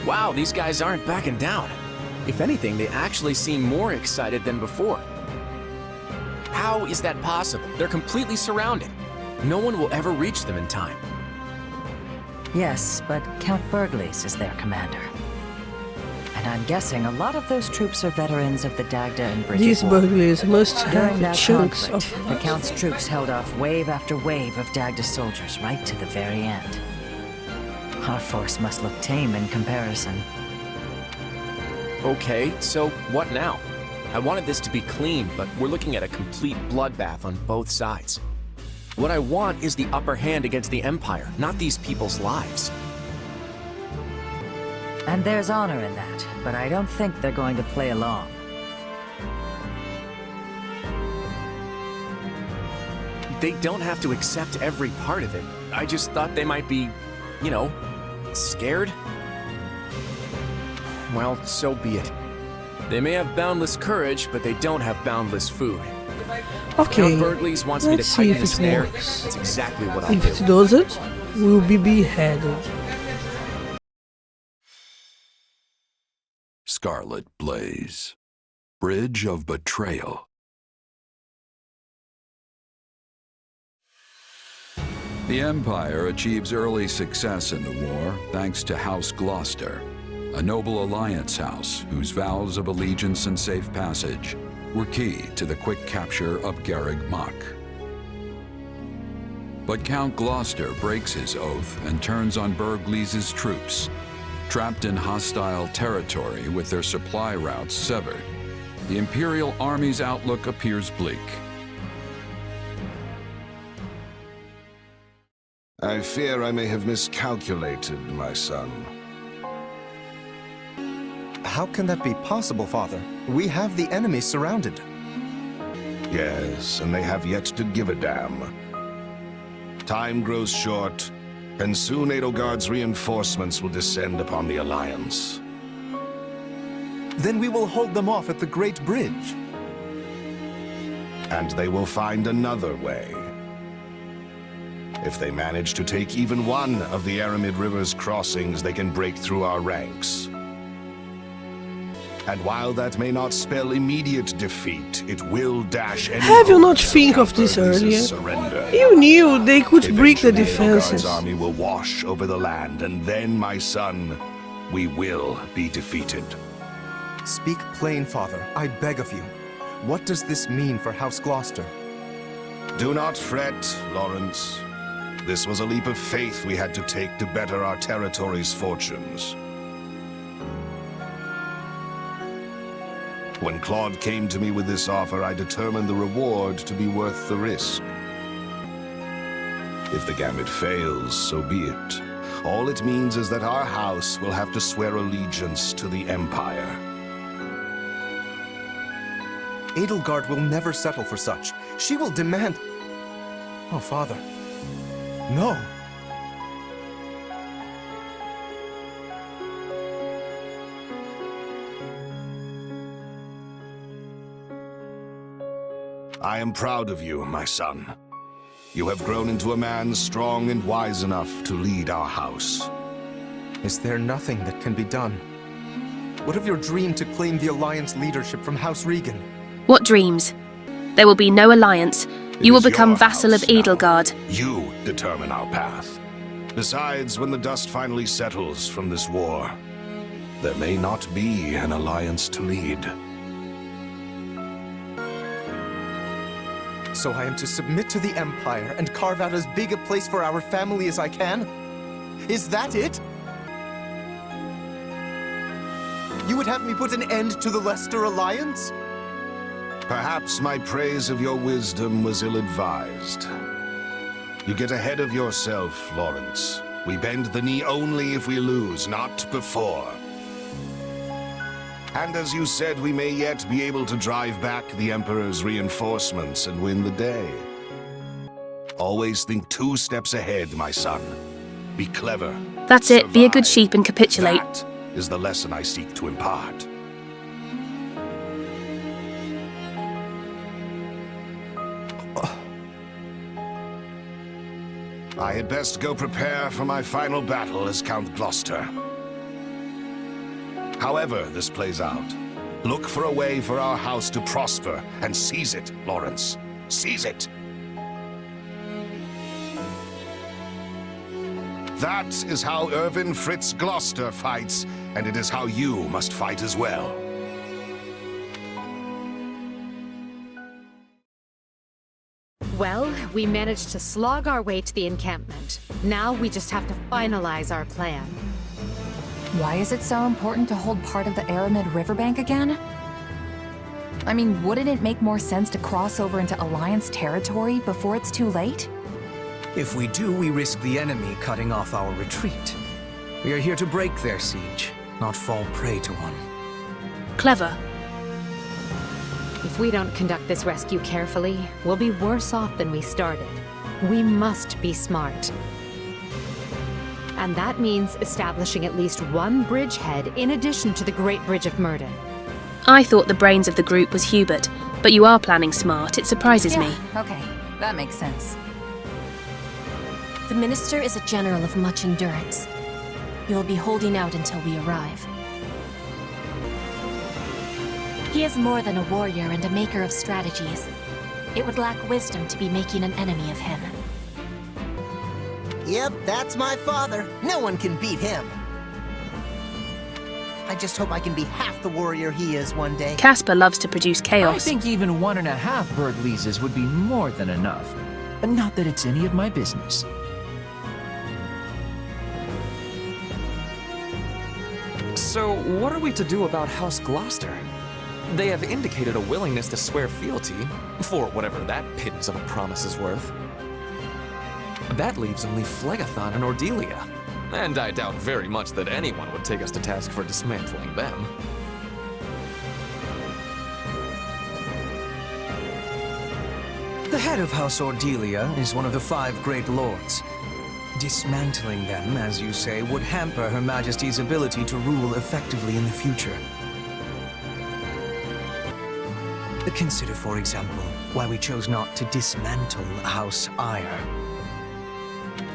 Wow, these guys aren't backing down. If anything, they actually seem more excited than before. How is that possible? They're completely surrounded. No one will ever reach them in time. Yes, but Count Bergliez is their commander. And I'm guessing a lot of those troops are veterans of the Dagda and Bridget These War. burglars must During have that chunks conflict, of the Count's troops held off wave after wave of Dagda soldiers right to the very end. Our force must look tame in comparison. Okay, so what now? I wanted this to be clean, but we're looking at a complete bloodbath on both sides. What I want is the upper hand against the Empire, not these people's lives. And there's honor in that, but I don't think they're going to play along. They don't have to accept every part of it. I just thought they might be, you know, scared. Well, so be it. They may have boundless courage, but they don't have boundless food. Okay, Count Bergliez wants me to let's see tighten if the it snare. works. That's exactly what I'll If do. it doesn't, we'll be beheaded. Scarlet Blaze. Bridge of Betrayal. The Empire achieves early success in the war thanks to House Gloucester, a noble alliance house whose vows of allegiance and safe passage were key to the quick capture of Garreg Mach. But Count Gloucester breaks his oath and turns on Bergliez's troops. Trapped in hostile territory with their supply routes severed, the Imperial Army's outlook appears bleak. I fear I may have miscalculated, my son. How can that be possible, Father? We have the enemy surrounded. Yes, and they have yet to give a damn. Time grows short, and soon Edelgard's reinforcements will descend upon the Alliance. Then we will hold them off at the Great Bridge. And they will find another way. If they manage to take even one of the Aramid River's crossings, they can break through our ranks. And while that may not spell immediate defeat, it will dash any Have you hope not that think of Count this Bergliez's earlier? surrender. You knew they could break the Eventually, Edelgard's defenses. army will wash over the land, and then, my son, we will be defeated. Speak plain, Father. I beg of you. What does this mean for House Gloucester? Do not fret, Lawrence. This was a leap of faith we had to take to better our territory's fortunes. When Claude came to me with this offer, I determined the reward to be worth the risk. If the gambit fails, so be it. All it means is that our house will have to swear allegiance to the Empire. Edelgard will never settle for such. She will demand... Oh, Father. No. I am proud of you, my son. You have grown into a man strong and wise enough to lead our house. Is there nothing that can be done? What of your dream to claim the Alliance leadership from House Regan? What dreams? There will be no alliance. You will It is become your vassal of house now. Edelgard. You determine our path. Besides, when the dust finally settles from this war, there may not be an alliance to lead. So I am to submit to the Empire and carve out as big a place for our family as I can? Is that it? You would have me put an end to the Leicester Alliance? Perhaps my praise of your wisdom was ill-advised. You get ahead of yourself, Lawrence. We bend the knee only if we lose, not before. And as you said, we may yet be able to drive back the Emperor's reinforcements and win the day. Always think 2 steps ahead, my son. Be clever. That's it. Be a good Survive. sheep and capitulate. That is the lesson I seek to impart. I had best go prepare for my final battle as Count Gloucester. However this plays out, look for a way for our house to prosper and seize it, Lawrence. Seize it! That is how Irvin Fritz Gloucester fights, and it is how you must fight as well. Well, we managed to slog our way to the encampment. Now we just have to finalize our plan. Why is it so important to hold part of the Aramid riverbank again? I mean, wouldn't it make more sense to cross over into Alliance territory before it's too late? If we do, we risk the enemy cutting off our retreat. We are here to break their siege, not fall prey to one. Clever. If we don't conduct this rescue carefully, we'll be worse off than we started. We must be smart. And that means establishing at least one bridgehead in addition to the Great Bridge of Myrddin. I thought the brains of the group was Hubert, but you are planning smart. It surprises me. Okay, that makes sense. The Minister is a general of much endurance. He will be holding out until we arrive. He is more than a warrior and a maker of strategies. It would lack wisdom to be making an enemy of him. Yep, that's my father. No one can beat him. I just hope I can be half the warrior he is one day. Casper loves to produce chaos. I think even 1.5 bird leases would be more than enough. Not that it's any of my business. So, what are we to do about House Gloucester? They have indicated a willingness to swear fealty, for whatever that pittance of a promise is worth. That leaves only Phlegathon and Ordelia, and I doubt very much that anyone would take us to task for dismantling them. The head of House Ordelia is one of the 5 great lords. Dismantling them, as you say, would hamper Her Majesty's ability to rule effectively in the future. Consider, for example, why we chose not to dismantle House Eyre.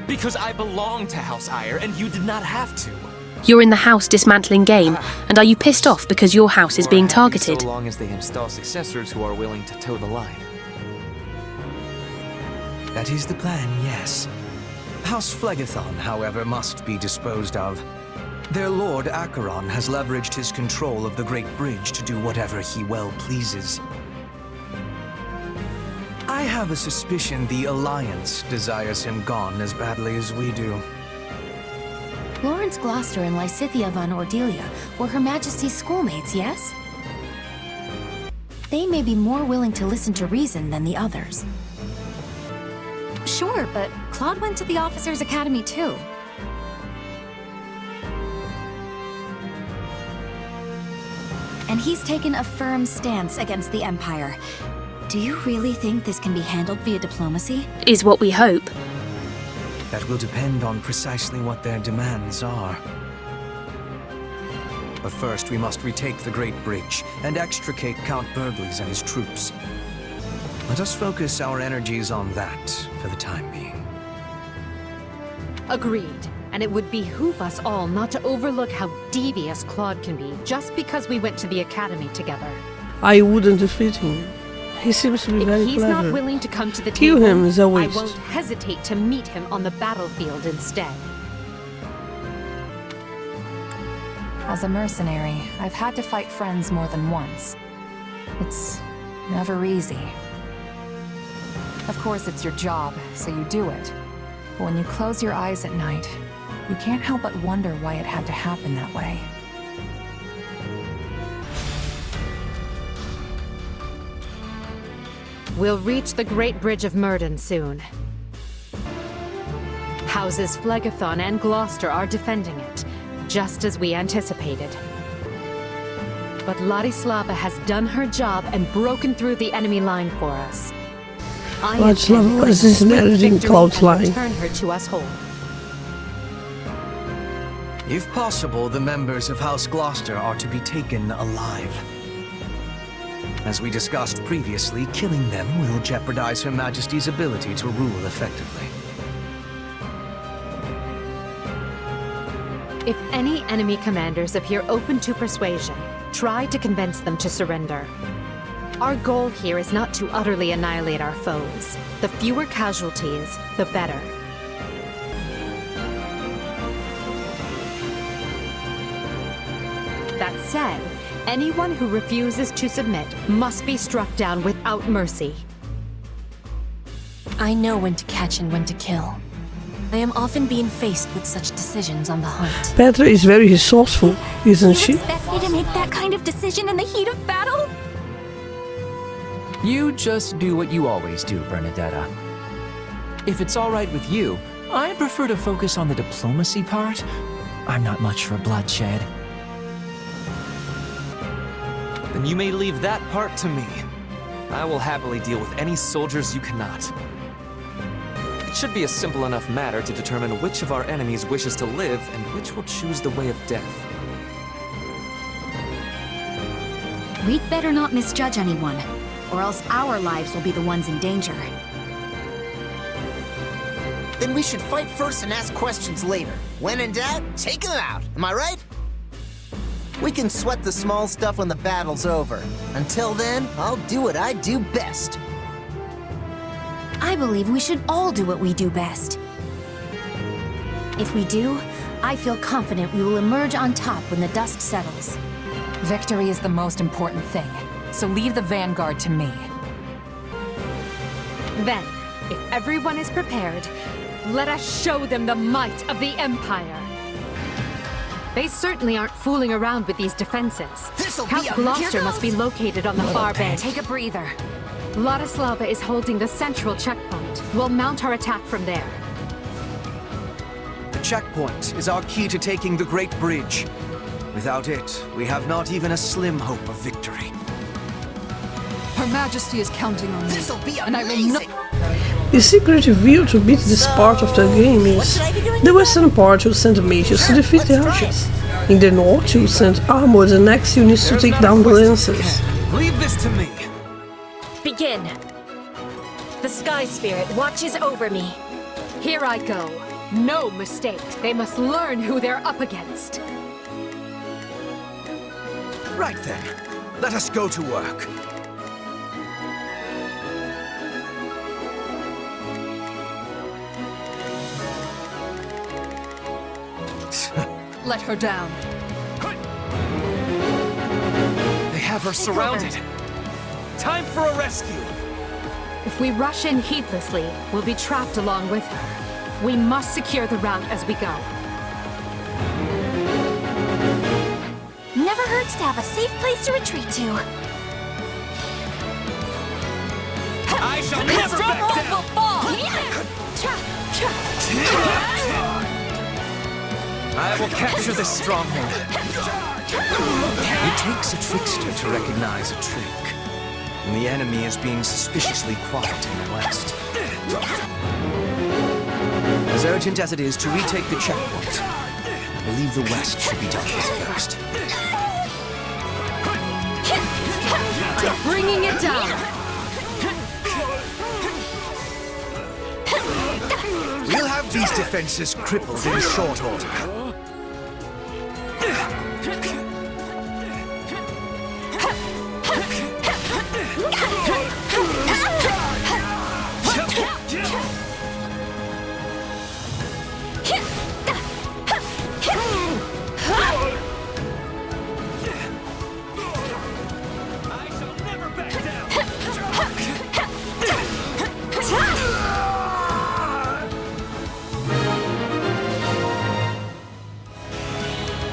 Because I belong to House Eyre, and you did not have to. You're in the house dismantling game, and are you pissed off because your house is being targeted? So long as they install successors who are willing to toe the line. That is the plan, yes. House Phlegathon, however, must be disposed of. Their lord, Acheron, has leveraged his control of the Great Bridge to do whatever he well pleases. I have a suspicion the Alliance desires him gone as badly as we do. Lawrence Gloucester and Lysithea von Ordelia were Her Majesty's schoolmates, yes? They may be more willing to listen to reason than the others. Sure, but Claude went to the Officers' Academy too. And he's taken a firm stance against the Empire. Do you really think this can be handled via diplomacy? Is what we hope. That will depend on precisely what their demands are. But first, we must retake the Great Bridge and extricate Count Burgles and his troops. Let us focus our energies on that for the time being. Agreed. And it would behoove us all not to overlook how devious Claude can be just because we went to the academy together. I wouldn't defeat him. He seems to be very If he's clever. not willing to come to the Kill table, him is a I waste. won't hesitate to meet him on the battlefield instead. As a mercenary, I've had to fight friends more than once. It's never easy. Of course, it's your job, so you do it. But when you close your eyes at night, you can't help but wonder why it had to happen that way. We'll reach the Great Bridge of Myrddin soon. Houses Phlegathon and Gloucester are defending it, just as we anticipated. But Ladislava has done her job and broken through the enemy line for us. Ladislava was inheriting Cloud's line. Return her to us whole. If possible, the members of House Gloucester are to be taken alive. As we discussed previously, killing them will jeopardize Her Majesty's ability to rule effectively. If any enemy commanders appear open to persuasion, try to convince them to surrender. Our goal here is not to utterly annihilate our foes. The fewer casualties, the better. That said, anyone who refuses to submit must be struck down without mercy. I know when to catch and when to kill. I am often being faced with such decisions on the hunt. Petra is very resourceful, isn't she? Expect me to make that kind of decision in the heat of battle? You just do what you always do, Bernadetta. If it's all right with you, I prefer to focus on the diplomacy part. I'm not much for bloodshed. Then you may leave that part to me. I will happily deal with any soldiers you cannot. It should be a simple enough matter to determine which of our enemies wishes to live and which will choose the way of death. We'd better not misjudge anyone, or else our lives will be the ones in danger. Then we should fight first and ask questions later. When in doubt, take them out. Am I right? We can sweat the small stuff when the battle's over. Until then, I'll do what I do best. I believe we should all do what we do best. If we do, I feel confident we will emerge on top when the dust settles. Victory is the most important thing, so leave the vanguard to me. Then, if everyone is prepared, let us show them the might of the Empire. They certainly aren't fooling around with these defenses. Count Gloucester must be located on the far bank. Take a breather. Ladislava is holding the central checkpoint. We'll mount our attack from there. The checkpoint is our key to taking the Great Bridge. Without it, we have not even a slim hope of victory. Her Majesty is counting on me. This'll be and I will amazing! The secret reveal to beat this part of the game is the western part will send mages to defeat the archers. In the north you send armored and next units to take down the lancers. Leave this to me. Begin. The Sky Spirit watches over me. Here I go. No mistake. They must learn who they're up against. Right then, let us go to work. Let her down. They have her surrounded. Time for a rescue. If we rush in heedlessly, we'll be trapped along with her. We must secure the route as we go. Never hurts to have a safe place to retreat to. I shall never back down. I will capture this stronghold. It takes a trickster to recognize a trick. And the enemy is being suspiciously quiet in the west. As urgent as it is to retake the checkpoint, I believe the west should be dealt with first. Bringing it down. We'll have these defenses crippled in short order.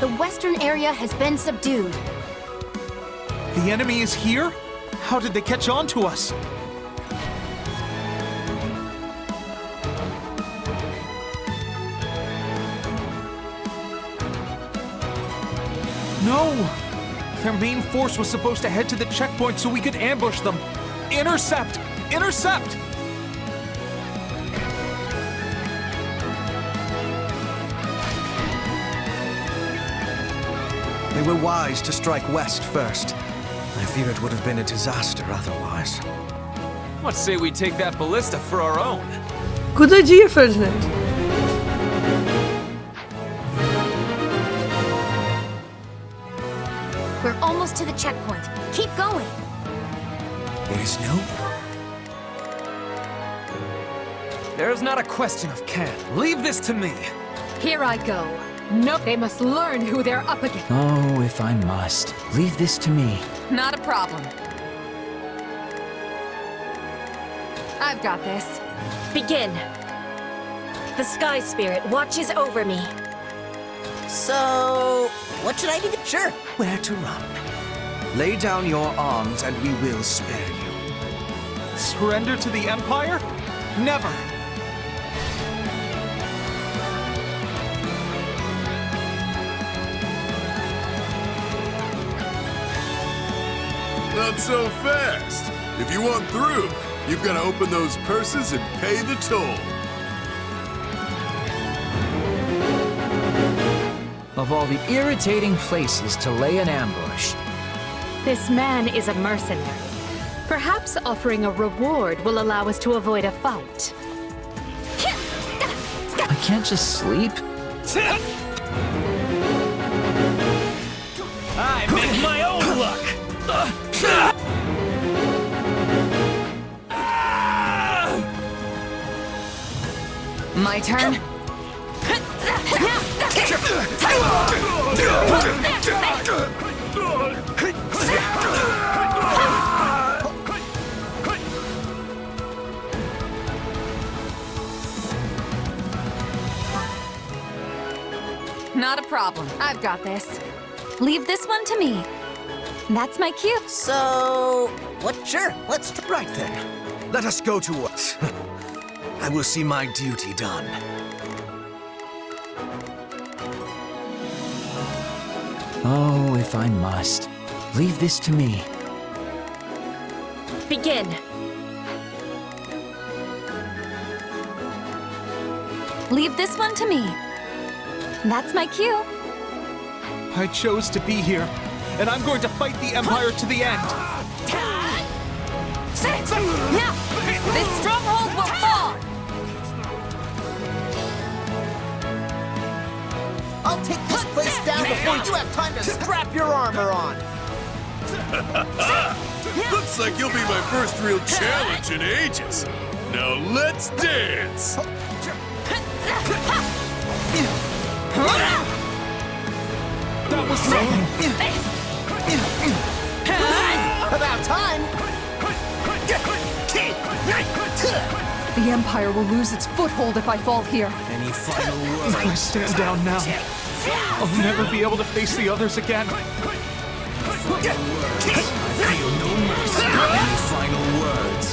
The western area has been subdued. The enemy is here? How did they catch on to us? No! Their main force was supposed to head to the checkpoint so we could ambush them. Intercept! Intercept! They were wise to strike west first. I fear it would have been a disaster otherwise. What say we take that ballista for our own? Good idea, Ferdinand. We're almost to the checkpoint. Keep going. There's no... There's not a question of can. Leave this to me. Here I go. No, they must learn who they're up against. Oh, if I must. Leave this to me. Not a problem. I've got this. Begin. The Sky Spirit watches over me. So, what should I do? Sure. Where to run? Lay down your arms and we will spare you. Surrender to the Empire? Never! Not so fast. If you want through, you've got to open those purses and pay the toll. Of all the irritating places to lay an ambush. This man is a mercenary. Perhaps offering a reward will allow us to avoid a fight. I can't just sleep. I make my own luck! My turn. Not a problem. I've got this. Leave this one to me. That's my cue. So, what? Sure, let's try. Right then. Let us go to work. I will see my duty done. Oh, if I must. Leave this to me. Begin. Leave this one to me. That's my cue. I chose to be here, and I'm going to fight the Empire to the end. Now, this stronghold will fall. I'll take this place down before you have time to strap your armor on. Looks like you'll be my first real challenge in ages. Now let's dance. That was wrong. About time. The Empire will lose its foothold if I fall here. Any final words? If I stand down now, I'll never be able to face the others again. I feel no mercy. Any final words?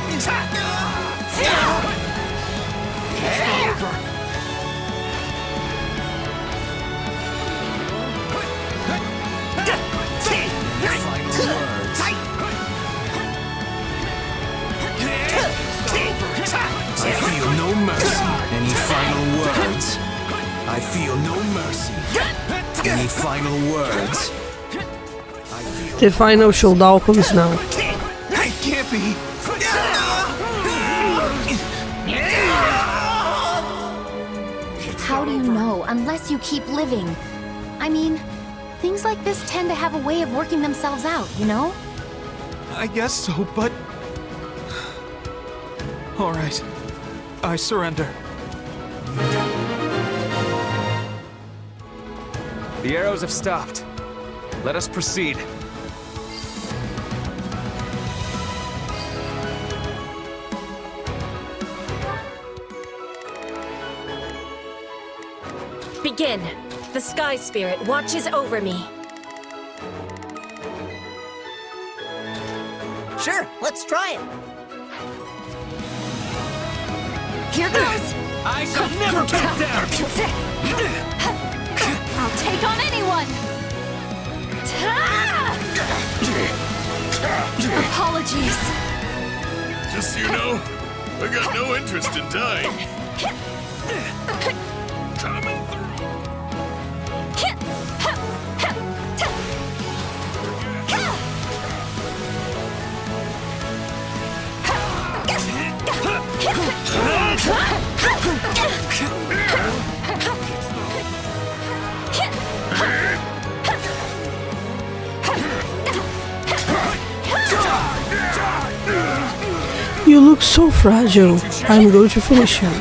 It's not over. I feel no mercy. Any final words? I feel no mercy. Any final words? The final showdown comes now. It can't be. How do you know unless you keep living? I mean, things like this tend to have a way of working themselves out, you know? I guess so, but... All right. I surrender. The arrows have stopped. Let us proceed. Begin. The Sky Spirit watches over me. Sure, let's try it. Here goes! I shall never back down! I'll take on anyone! Apologies. Just so you know, I got no interest in dying. Coming through. looks so fragile. I'm going to finish him.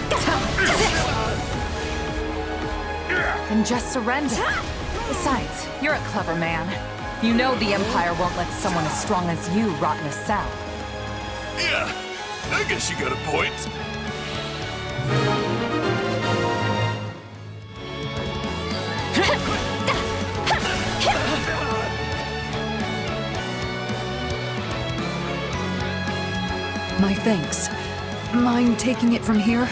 Then just surrender. Besides, you're a clever man. You know the Empire won't let someone as strong as you rot in a cell. Yeah, I guess you got a point. My thanks. Mind taking it from here?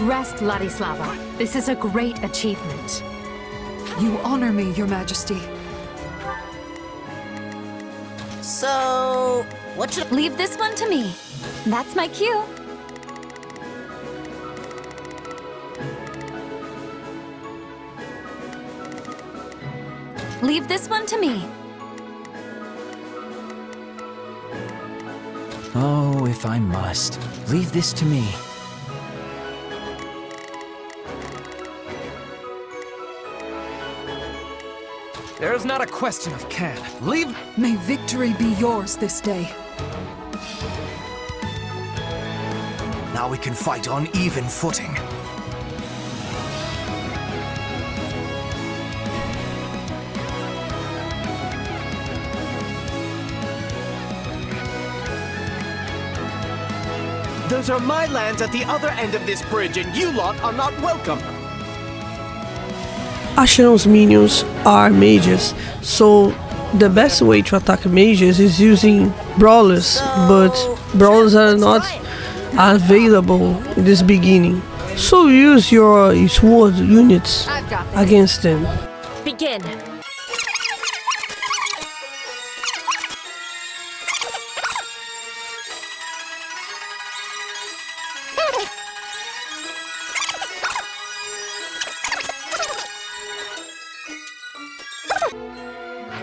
Rest, Ladislava. This is a great achievement. You honor me, Your Majesty. So, what should... Leave this one to me. That's my cue. Leave this one to me. Oh, if I must. Leave this to me. There's not a question of can. Leave. May victory be yours this day. Now we can fight on even footing. Those are my lands at the other end of this bridge, and you lot are not welcome. Asheron's minions are mages, so the best way to attack mages is using brawlers, but brawlers are not available in this beginning. So use your sword units against them. Begin.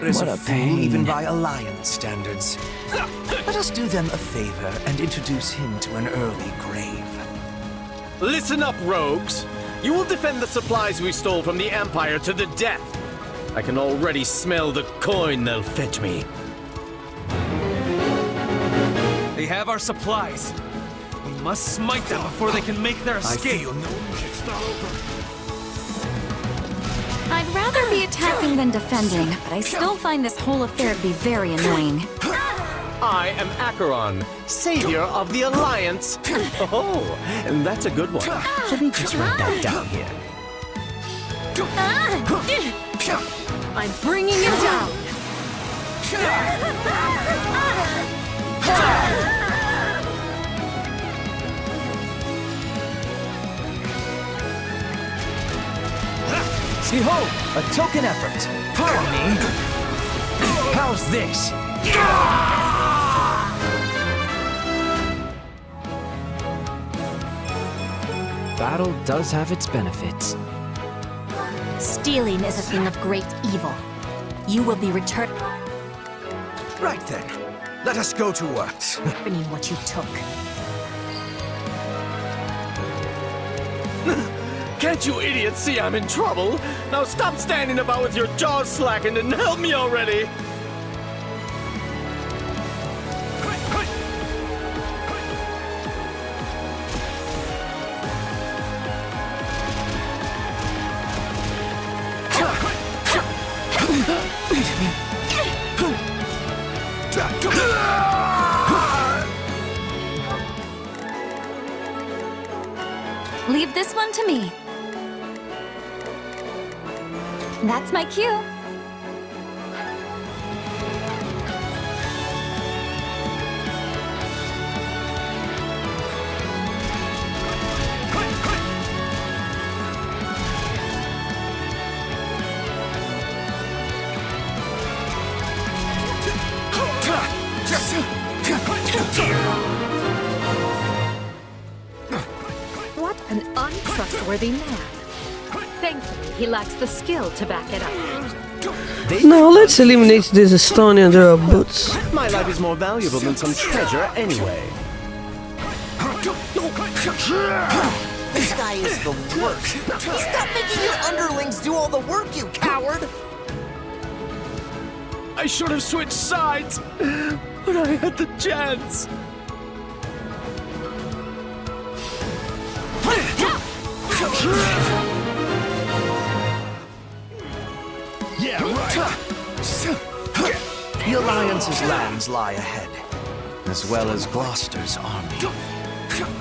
What a pain, even by Alliance standards. Let us do them a favor and introduce him to an early grave. Listen up, rogues. You will defend the supplies we stole from the Empire to the death. I can already smell the coin they'll fetch me. They have our supplies. We must smite them before they can make their escape. It's not over. I'd rather be attacking than defending, but I still find this whole affair to be very annoying. I am Acheron, savior of the Alliance. Oh, and that's a good one. Let me just write that down here. I'm bringing you down. Behold, a token effort. Pardon me. How's this? Battle does have its benefits. Stealing is a thing of great evil. You will be returned. Right then, let us go to work. Opening what you took. Can't you idiots see I'm in trouble? Now stop standing about with your jaws slackened and help me already! Leave this one to me. That's my cue. What an untrustworthy man. Thankfully, he lacks the skill to back it up. Now let's eliminate this stone under our boots. My life is more valuable than some treasure anyway. This guy is the worst. Stop making your underlings do all the work, you coward! I should have switched sides when I had the chance. Yeah, right. The Alliance's lands lie ahead, as well as Gloucester's army.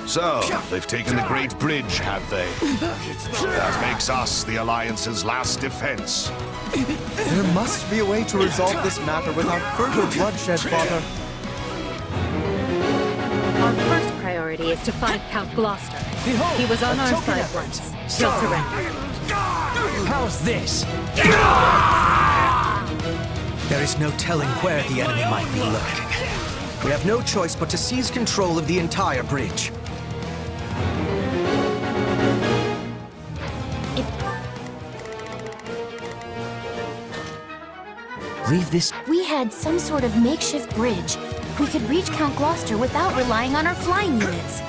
So, they've taken the Great Bridge, have they? That makes us the Alliance's last defense. There must be a way to resolve this matter without further bloodshed, Father. Our first priority is to find Count Gloucester. He was on our side once. He'll surrender. How's this? There is no telling where the enemy might be lurking. We have no choice but to seize control of the entire bridge. Leave this. We had some sort of makeshift bridge. We could reach Count Gloucester without relying on our flying units.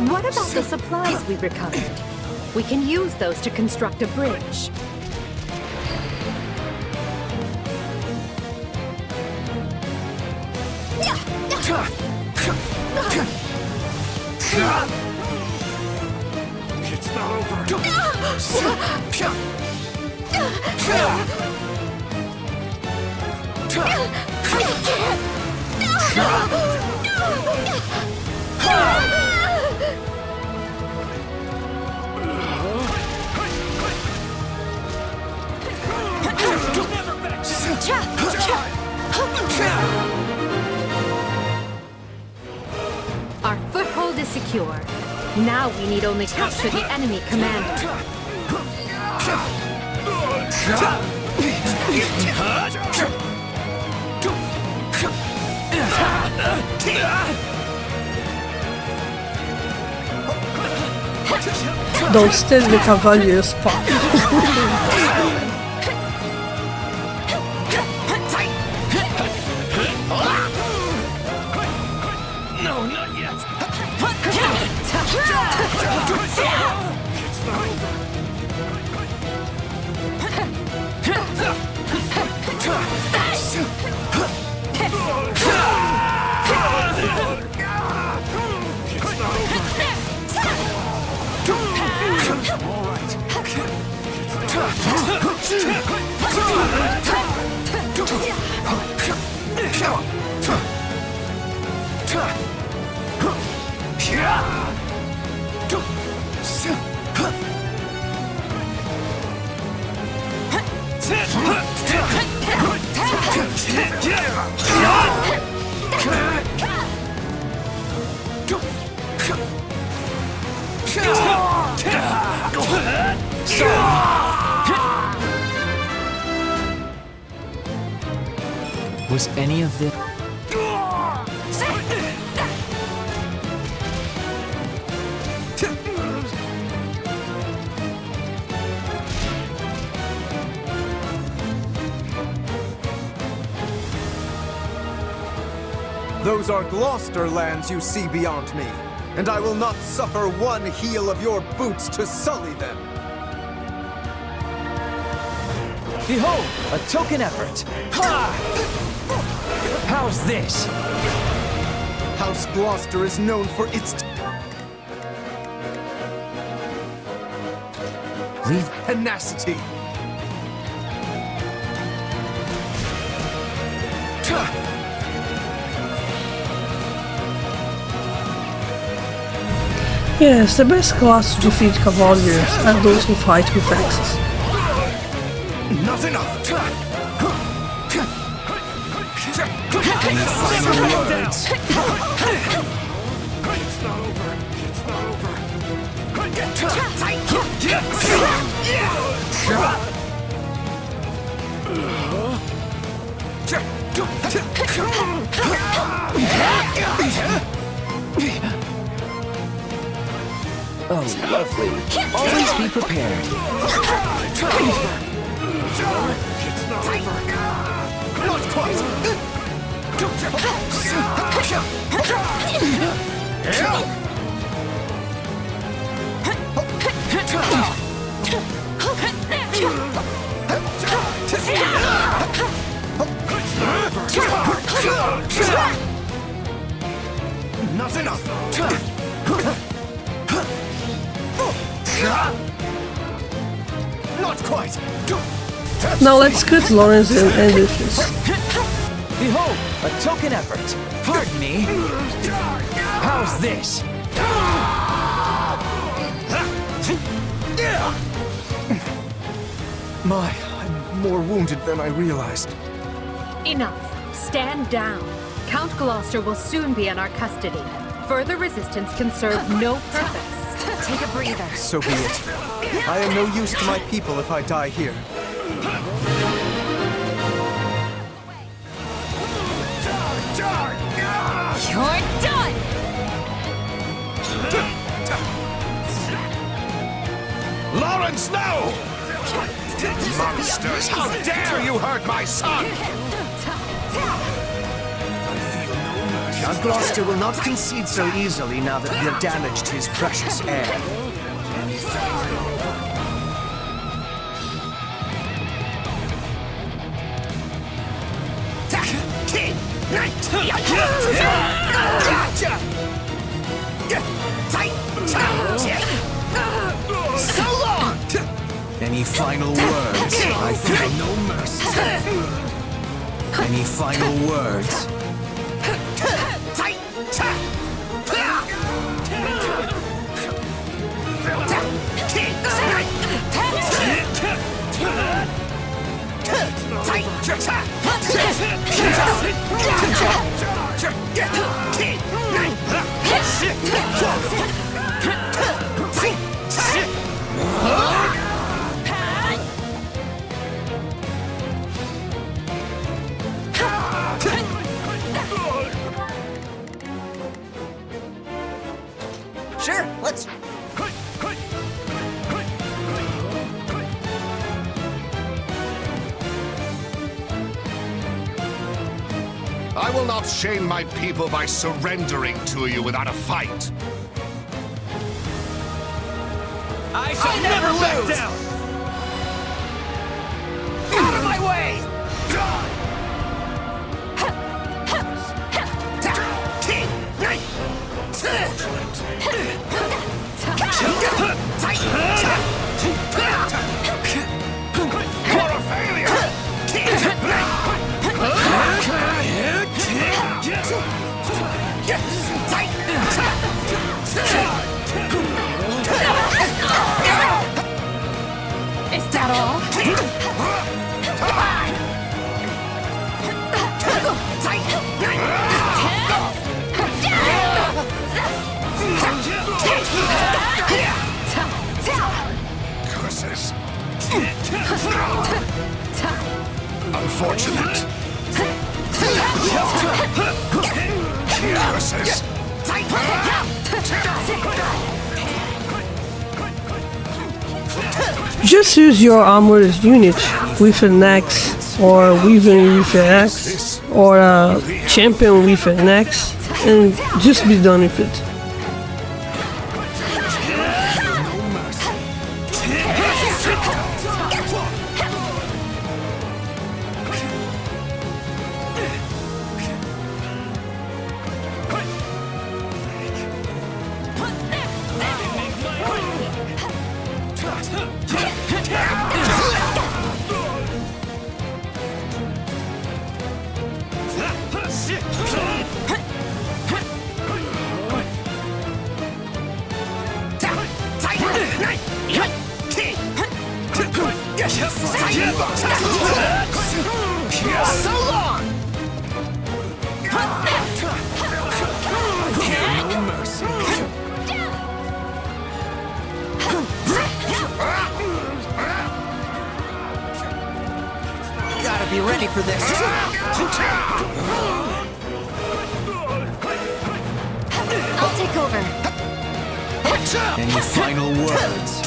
What about the supplies we recovered? We can use those to construct a bridge. It's not over. Our foothold is secure. Now we need only capture the enemy commander. Don't stand the cavalier's spot. No, not yet. Was any of this... Those are Gloucester lands you see beyond me, and I will not suffer one heel of your boots to sully them. Behold, a token effort. How's this? House Gloucester is known for its tenacity. Yes, the best class to defeat cavaliers are those who fight with axes. Not enough. Any final words? It's not over. It's not over. Oh, lovely. Always be prepared. Not quite! Not enough! Not quite! Now let's cut Lawrence and end this. Behold, a token effort. Pardon me. How's this? My, I'm more wounded than I realized. Enough. Stand down. Count Gloucester will soon be in our custody. Further resistance can serve no purpose. Take a breather. So be it. I am no use to my people if I die here. You're done! Lawrence, no! Monsters, how dare you hurt my son! Count Gloucester will not concede so easily now that we have damaged his precious heir. So long! Any final words? I feel no mercy. Any final words? Sure, let's... I will not shame my people by surrendering to you without a fight. I shall never back down! Out of my way! You're a failure! Is that all? Curses. Unfortunate. Curses. Just use your armored unit with an axe, or even with an axe, or a champion with an axe, and just be done with it. for this. I'll take over. Any final words?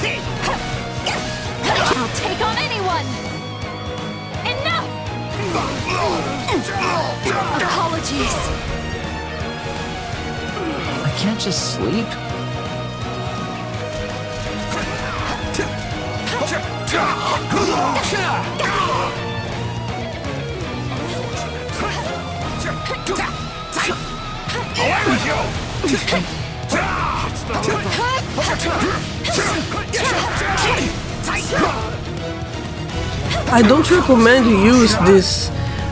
I'll take on anyone! Enough! Apologies. I can't just sleep. Away with you! I don't recommend you use these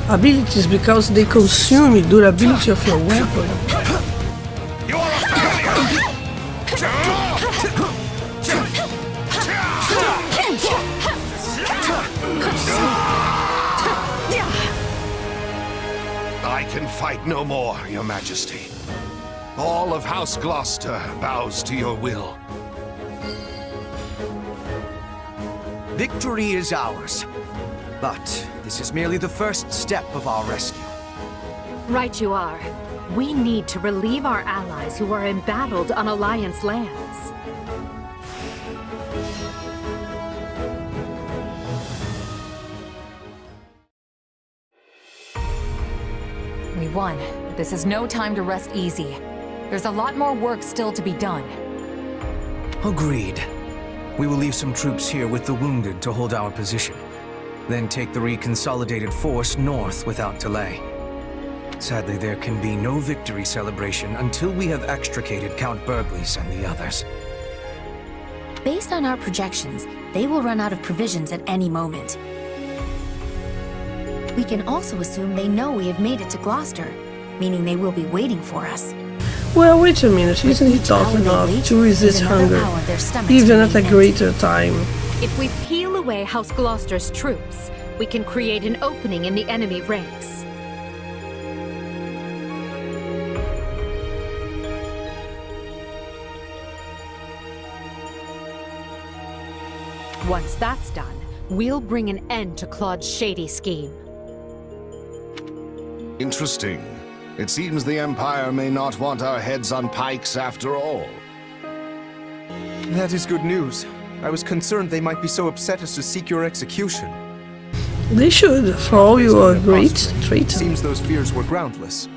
abilities because they consume the durability of your weapon. I can fight no more, Your Majesty. All of House Gloucester bows to your will. Victory is ours. But this is merely the first step of our rescue. Right you are. We need to relieve our allies who are embattled on Alliance lands. We won. This is no time to rest easy. There's a lot more work still to be done. Agreed. We will leave some troops here with the wounded to hold our position. Then take the reconsolidated force north without delay. Sadly, there can be no victory celebration until we have extricated Count Burgleys and the others. Based on our projections, they will run out of provisions at any moment. We can also assume they know we have made it to Gloucester, meaning they will be waiting for us. Well, wait a minute, isn't he tough enough to resist hunger, even at a greater time? If we peel away House Gloucester's troops, we can create an opening in the enemy ranks. Once that's done, we'll bring an end to Claude's shady scheme. Interesting. It seems the Empire may not want our heads on pikes after all. That is good news. I was concerned they might be so upset as to seek your execution. They should, for all you are a great traitor. Seems those fears were groundless.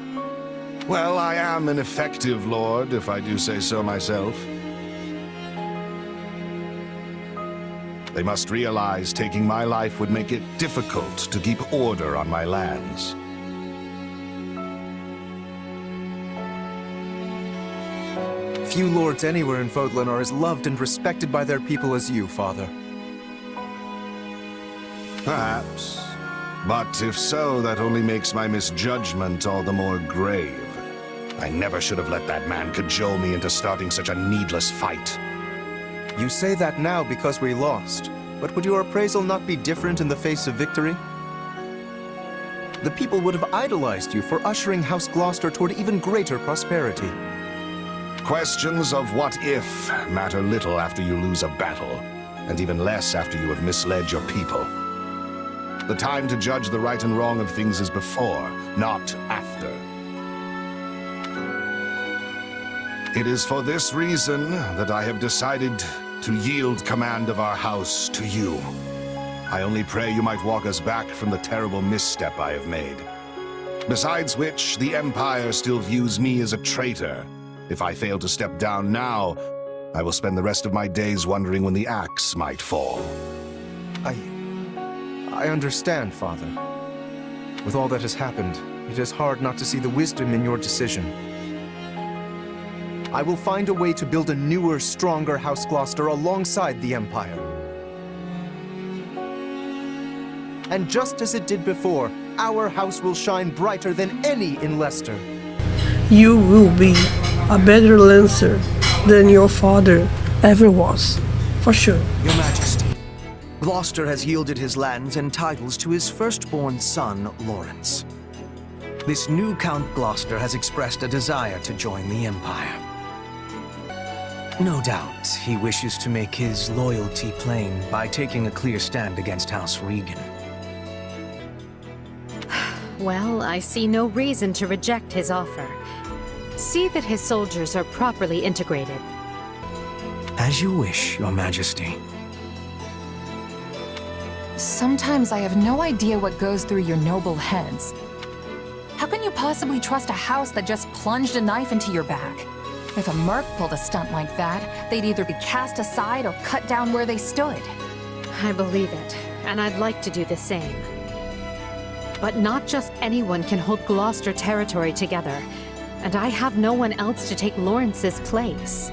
Well, I am an effective lord, if I do say so myself. They must realize taking my life would make it difficult to keep order on my lands. Few lords anywhere in Fodlan are as loved and respected by their people as you, Father. Perhaps. But if so, that only makes my misjudgment all the more grave. I never should have let that man cajole me into starting such a needless fight. You say that now because we lost, but would your appraisal not be different in the face of victory? The people would have idolized you for ushering House Gloucester toward even greater prosperity. Questions of what if matter little after you lose a battle, and even less after you have misled your people. The time to judge the right and wrong of things is before, not after. It is for this reason that I have decided to yield command of our house to you. I only pray you might walk us back from the terrible misstep I have made. Besides which, the Empire still views me as a traitor. If I fail to step down now, I will spend the rest of my days wondering when the axe might fall. I understand, Father. With all that has happened, it is hard not to see the wisdom in your decision. I will find a way to build a newer, stronger House Gloucester alongside the Empire. And just as it did before, our house will shine brighter than any in Leicester. You will be a better lancer than your father ever was, for sure. Your Majesty, Gloucester has yielded his lands and titles to his firstborn son, Lawrence. This new Count Gloucester has expressed a desire to join the Empire. No doubt, he wishes to make his loyalty plain by taking a clear stand against House Regan. Well, I see no reason to reject his offer. See that his soldiers are properly integrated. As you wish, Your Majesty. Sometimes I have no idea what goes through your noble heads. How can you possibly trust a house that just plunged a knife into your back? If a merc pulled a stunt like that, they'd either be cast aside or cut down where they stood. I believe it, and I'd like to do the same. But not just anyone can hold Gloucester territory together, and I have no one else to take Lawrence's place.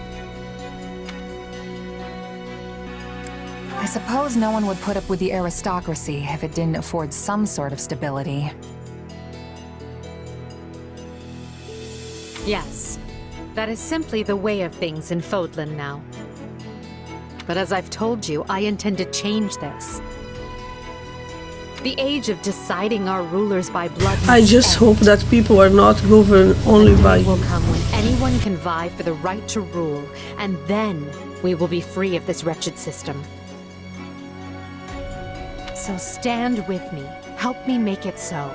I suppose no one would put up with the aristocracy if it didn't afford some sort of stability. Yes, that is simply the way of things in Fodlan now. But as I've told you, I intend to change this. The age of deciding our rulers by blood I just hope that people are not governed only by will come when anyone can vie for the right to rule, and then we will be free of this wretched system. So stand with me. Help me make it so.